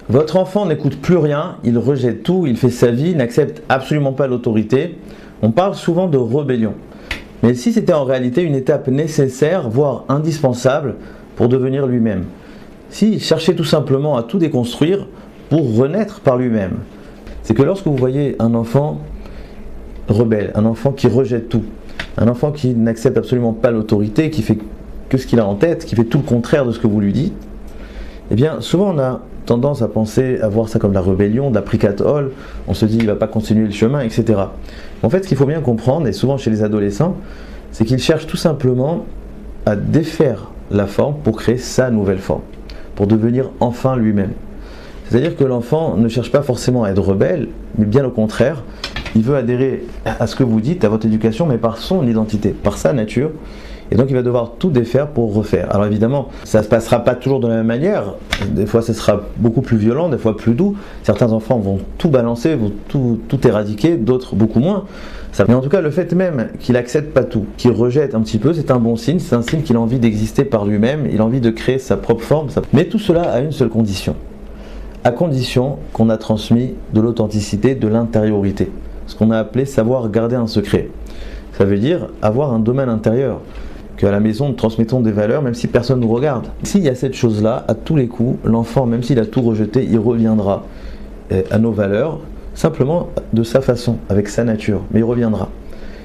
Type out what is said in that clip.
Votre enfant n'écoute plus rien, il rejette tout, il fait sa vie, n'accepte absolument pas l'autorité. On parle souvent de rébellion. Mais si c'était en réalité une étape nécessaire, voire indispensable, pour devenir lui-même. S'il cherchait tout simplement à tout déconstruire pour renaître par lui-même. C'est que lorsque vous voyez un enfant rebelle, un enfant qui rejette tout, un enfant qui n'accepte absolument pas l'autorité, qui fait que ce qu'il a en tête, qui fait tout le contraire de ce que vous lui dites, eh bien souvent on a tendance à penser, à voir ça comme de la rébellion, de la pricatole, on se dit il ne va pas continuer le chemin, etc. En fait, ce qu'il faut bien comprendre, et souvent chez les adolescents, c'est qu'ils cherchent tout simplement à défaire la forme pour créer sa nouvelle forme, pour devenir enfin lui-même. C'est-à-dire que l'enfant ne cherche pas forcément à être rebelle, mais bien au contraire, il veut adhérer à ce que vous dites, à votre éducation, mais par son identité, par sa nature. Et donc il va devoir tout défaire pour refaire. Alors évidemment, ça ne se passera pas toujours de la même manière. Des fois, ce sera beaucoup plus violent, des fois plus doux. Certains enfants vont tout balancer, vont tout éradiquer, d'autres beaucoup moins. Mais en tout cas, le fait même qu'il n'accepte pas tout, qu'il rejette un petit peu, c'est un bon signe. C'est un signe qu'il a envie d'exister par lui-même, il a envie de créer sa propre forme. Mais tout cela a une seule condition. À condition qu'on a transmis de l'authenticité, de l'intériorité. Ce qu'on a appelé savoir garder un secret. Ça veut dire avoir un domaine intérieur. Qu'à la maison, nous transmettons des valeurs même si personne ne nous regarde. S'il y a cette chose-là, à tous les coups, l'enfant, même s'il a tout rejeté, il reviendra à nos valeurs, simplement de sa façon, avec sa nature, mais il reviendra.